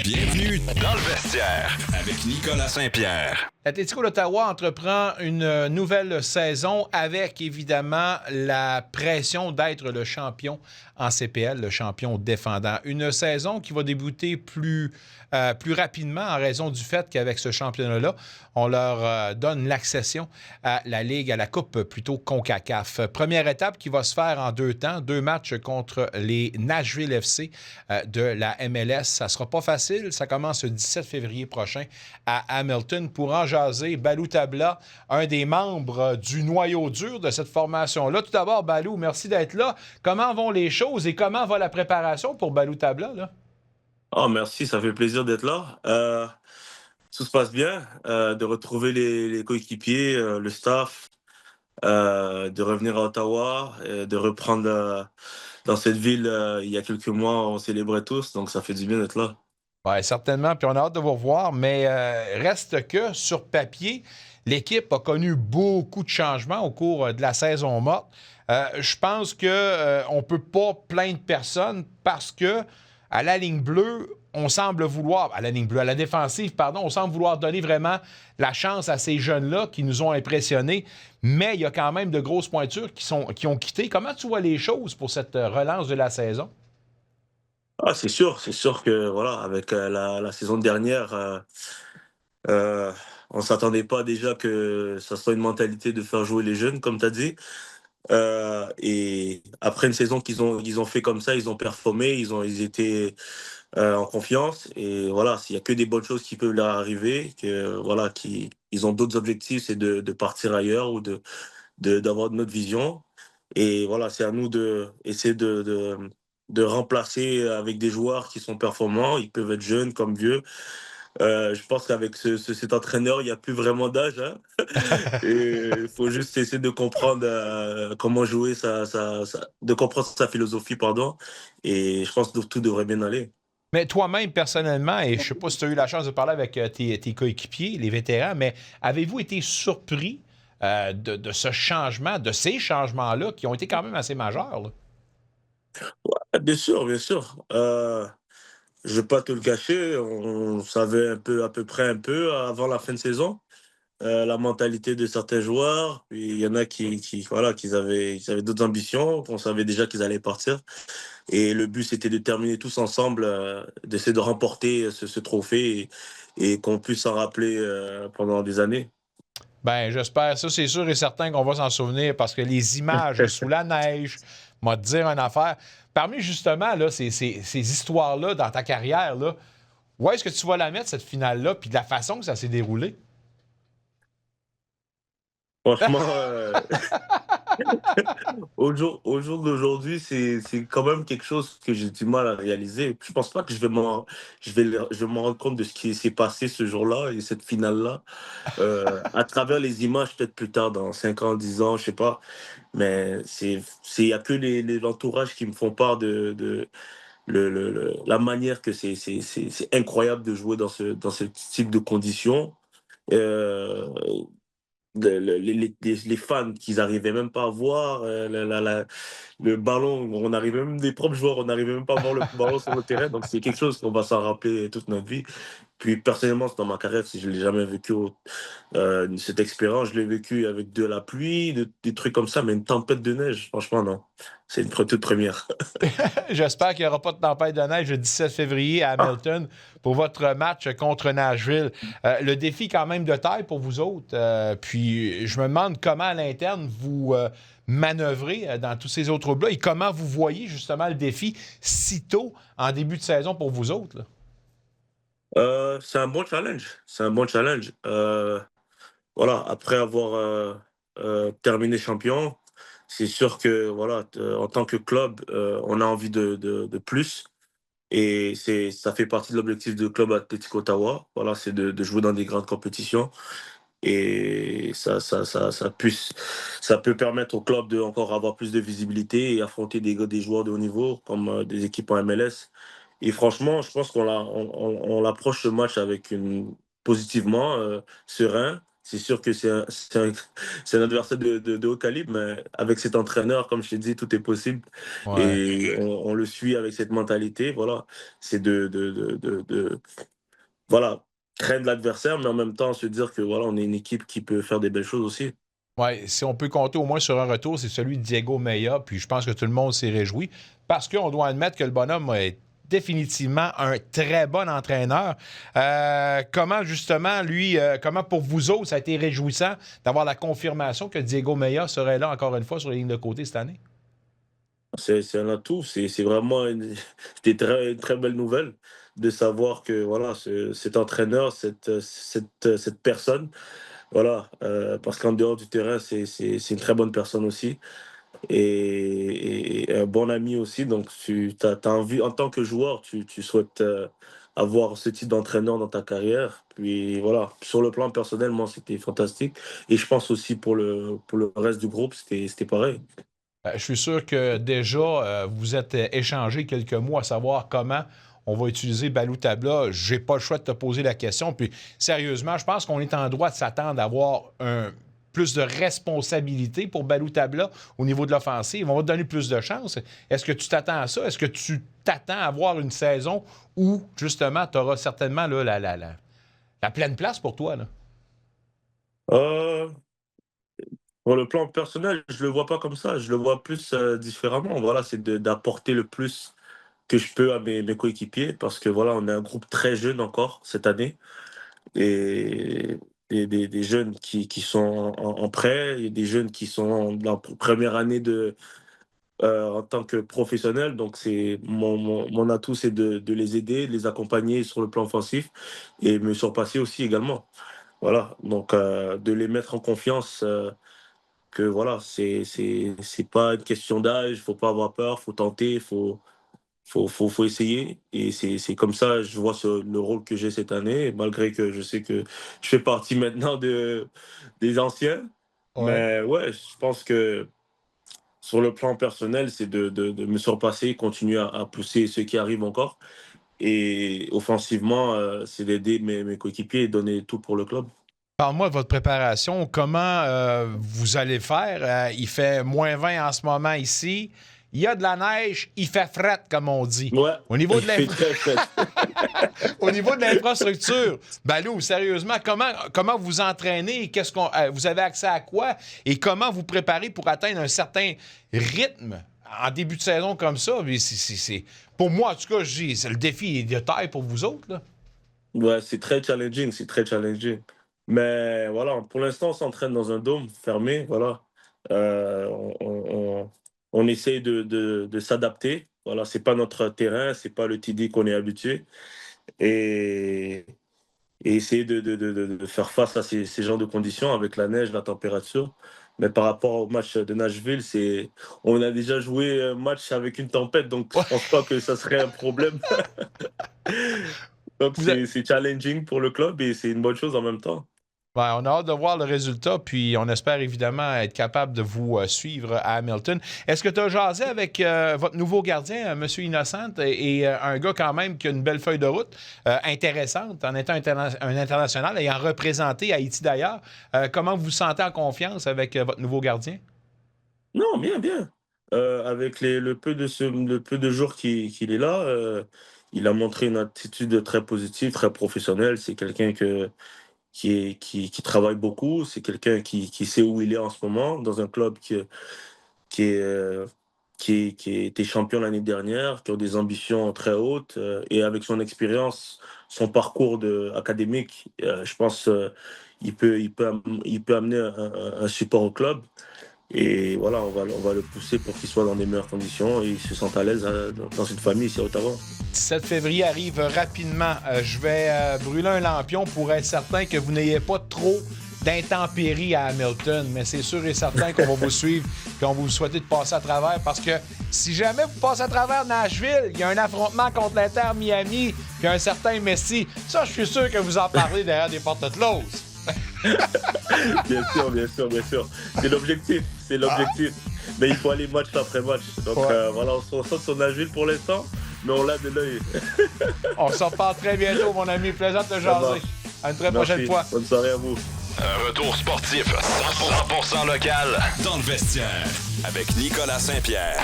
Bienvenue dans le vestiaire avec Nicolas Saint-Pierre. L'Atlético d'Ottawa entreprend une nouvelle saison avec évidemment la pression d'être le champion en CPL, le champion défendant. Une saison qui va débuter plus rapidement en raison du fait qu'avec ce championnat-là, on leur donne l'accession à la Ligue, à la Coupe plutôt CONCACAF. Première étape qui va se faire en 2 temps, 2 matchs contre les Nashville FC de la MLS. Ça ne sera pas facile, ça commence le 17 février prochain à Hamilton. Pour en jaser, Balou Tabla, un des membres du noyau dur de cette formation-là. Tout d'abord, Balou, merci d'être là. Comment vont les choses et comment va la préparation pour Balou Tabla, là? Oh, merci, ça fait plaisir d'être là. Tout se passe bien, de retrouver les coéquipiers, le staff, de revenir à Ottawa, de reprendre dans cette ville. Il y a quelques mois, on célébrait tous, donc ça fait du bien d'être là. Oui, certainement. Puis on a hâte de vous revoir, mais reste que sur papier, l'équipe a connu beaucoup de changements au cours de la saison morte. Je pense qu'on ne peut pas plaindre personne parce que à la ligne bleue, on semble vouloir, à la ligne bleue, à la défensive, pardon, on semble vouloir donner vraiment la chance à ces jeunes-là qui nous ont impressionnés, mais il y a quand même de grosses pointures qui ont quitté. Comment tu vois les choses pour cette relance de la saison? Ah, c'est sûr que voilà, avec la saison dernière, euh, on s'attendait pas déjà que ça soit une mentalité de faire jouer les jeunes, comme tu as dit. Et après une saison qu'ils ont fait comme ça, ils ont performé, ils étaient en confiance. Et voilà, s'il y a que des bonnes choses qui peuvent leur arriver, que voilà, ils ont d'autres objectifs, c'est de partir ailleurs ou d'avoir notre vision. Et voilà, c'est à nous de essayer de remplacer avec des joueurs qui sont performants. Ils peuvent être jeunes comme vieux. Je pense qu'avec cet entraîneur, il n'y a plus vraiment d'âge, hein. Et il faut juste essayer de comprendre comment jouer, de comprendre sa philosophie, pardon. Et je pense que tout devrait bien aller. Mais toi-même, personnellement, et je ne sais pas si tu as eu la chance de parler avec tes coéquipiers, les vétérans, mais avez-vous été surpris de ce changement, de ces changements-là qui ont été quand même assez majeurs, là? Bien sûr, bien sûr. Je ne vais pas te le cacher, on savait un peu, à peu près un peu avant la fin de saison, la mentalité de certains joueurs. Puis il y en a voilà, ils avaient d'autres ambitions, qu'on savait déjà qu'ils allaient partir. Et le but, c'était de terminer tous ensemble, d'essayer de remporter ce trophée et qu'on puisse s'en rappeler pendant des années. Ben, j'espère. Ça, c'est sûr et certain qu'on va s'en souvenir parce que les images sous la neige, m'a te dire une affaire. Parmi justement là, ces histoires-là dans ta carrière, là, où est-ce que tu vas la mettre, cette finale-là, puis de la façon que ça s'est déroulé? Franchement, au jour d'aujourd'hui, c'est quand même quelque chose que j'ai du mal à réaliser. Je pense pas que je vais m'en rendre compte de ce qui s'est passé ce jour-là et cette finale-là, à travers les images, peut-être plus tard, dans 5 ans, 10 ans, je sais pas. Mais il y a que l'entourage qui me font part de la manière que c'est incroyable de jouer dans ce type de conditions. Euh, les fans qu'ils n'arrivaient même pas à voir, le ballon, on arrivait même des propres joueurs, on n'arrivait même pas à voir le ballon sur le terrain, donc c'est quelque chose qu'on va s'en rappeler toute notre vie. Puis personnellement, dans ma carrière, si je ne l'ai jamais vécu, cette expérience, je l'ai vécu avec de la pluie, des trucs comme ça, mais une tempête de neige, franchement, non. C'est une toute première. J'espère qu'il n'y aura pas de tempête de neige le 17 février à Hamilton pour votre match contre Nashville. Le défi quand même de taille pour vous autres. Puis je me demande comment à l'interne vous manœuvrez dans tous ces autres troubles-là et comment vous voyez justement le défi si tôt en début de saison pour vous autres, là. C'est un bon challenge. C'est un bon challenge. Voilà, après avoir terminé champion, c'est sûr que voilà, en tant que club, on a envie de plus. Et ça fait partie de l'objectif de Club Athletic Ottawa. Voilà, c'est de jouer dans des grandes compétitions. Et ça peut permettre au club de encore avoir plus de visibilité et affronter des joueurs de haut niveau comme des équipes en MLS. Et franchement, je pense on l'approche ce match avec positivement, serein. c'est sûr que c'est un adversaire de haut calibre, mais avec cet entraîneur, comme je t'ai dit, tout est possible. Ouais. Et on le suit avec cette mentalité. Voilà, c'est voilà, craindre l'adversaire, mais en même temps se dire que voilà, on est une équipe qui peut faire des belles choses aussi. Oui, si on peut compter au moins sur un retour, c'est celui de Diego Meya, puis je pense que tout le monde s'est réjoui, parce qu'on doit admettre que le bonhomme est définitivement un très bon entraîneur. Comment, justement, lui, comment pour vous autres, ça a été réjouissant d'avoir la confirmation que Diego Meya serait là encore une fois sur les lignes de côté cette année? C'est un atout, c'est vraiment une très belle nouvelle de savoir que voilà, cet entraîneur, cette personne, voilà, parce qu'en dehors du terrain, c'est une très bonne personne aussi et un bon ami aussi. Donc, tu as envie, en tant que joueur, tu souhaites avoir ce type d'entraîneur dans ta carrière. Puis voilà, sur le plan personnel, moi, c'était fantastique. Et je pense aussi pour le reste du groupe, c'était pareil. Je suis sûr que déjà, vous êtes échangé quelques mots à savoir comment on va utiliser Balou Tabla. J'ai pas le choix de te poser la question. Puis, sérieusement, je pense qu'on est en droit de s'attendre à avoir plus de responsabilité pour Balou Tabla au niveau de l'offensive. On va te donner plus de chance. Est-ce que tu t'attends à ça? Est-ce que tu t'attends à avoir une saison où, justement, tu auras certainement là, la pleine place pour toi, là? Euh, Pour le plan personnel, je le vois pas comme ça, je le vois plus différemment. Voilà, c'est d'apporter le plus que je peux à mes coéquipiers parce que voilà, on est un groupe très jeune encore cette année et des jeunes qui sont en prêt, et des jeunes qui sont dans la première année en tant que professionnels. Donc, c'est mon atout, c'est de les aider, de les accompagner sur le plan offensif et me surpasser aussi également. Voilà, donc de les mettre en confiance. Que voilà, c'est pas une question d'âge, faut pas avoir peur, faut tenter, faut essayer. Et c'est comme ça, je vois le rôle que j'ai cette année, malgré que je sais que je fais partie maintenant des anciens. Ouais. Mais ouais, je pense que sur le plan personnel, c'est de me surpasser, continuer à pousser ceux qui arrivent encore. Et offensivement, c'est d'aider mes coéquipiers et donner tout pour le club. Parle-moi de votre préparation. Comment vous allez faire? Il fait -20 en ce moment ici. Il y a de la neige, il fait fret, comme on dit. Ouais, Au niveau il de fait très frais. Au niveau de l'infrastructure, Balou, sérieusement, comment vous entraînez? Vous avez accès à quoi? Et comment vous préparez pour atteindre un certain rythme en début de saison comme ça? Mais pour moi, en tout cas, le défi est de taille pour vous autres, là. Ouais, c'est très challenging, c'est très challenging. Mais voilà, pour l'instant, on s'entraîne dans un dôme fermé, voilà. On essaye de s'adapter. Voilà, c'est pas notre terrain, c'est pas le TD qu'on est habitué. Et, et essayer de faire face à ces genres de conditions avec la neige, la température. Mais par rapport au match de Nashville, on a déjà joué un match avec une tempête, donc je pense pas que ça serait un problème. Donc Vous c'est challenging pour le club et c'est une bonne chose en même temps. Ouais, on a hâte de voir le résultat, puis on espère évidemment être capable de vous suivre à Hamilton. Est-ce que tu as jasé avec votre nouveau gardien, M. Innocent, et un gars quand même qui a une belle feuille de route intéressante en étant un international, ayant représenté Haïti d'ailleurs? Comment vous vous sentez en confiance avec votre nouveau gardien? Non, bien, bien. Avec le peu de jours qu'il est là, il a montré une attitude très positive, très professionnelle. C'est quelqu'un qui travaille beaucoup. C'est quelqu'un qui sait où il est en ce moment, dans un club qui, est, euh, qui a été champion l'année dernière, qui a des ambitions très hautes. Et avec son expérience, son parcours académique, je pense il peut amener un support au club. Et voilà, on va le pousser pour qu'il soit dans les meilleures conditions et il se sente à l'aise dans une famille ici à Ottawa. 17 février arrive rapidement. Je vais brûler un lampion pour être certain que vous n'ayez pas trop d'intempéries à Hamilton, mais c'est sûr et certain qu'on va vous suivre et on va vous souhaiter de passer à travers parce que si jamais vous passez à travers Nashville, il y a un affrontement contre l'Inter Miami puis un certain Messi. Ça, je suis sûr que vous en parlez derrière des portes closes. Bien sûr, bien sûr, bien sûr. C'est l'objectif, c'est l'objectif. Mais il faut aller match après match. Donc Ouais. voilà, on se concentre sur Nashville pour l'instant, mais on l'a de l'œil. On se reparle très bientôt, mon ami. Plaisant de te Ça jaser. marche. À une très Merci. prochaine fois. Bonne soirée à vous. Un retour sportif 100% local dans le vestiaire avec Nicolas Saint-Pierre.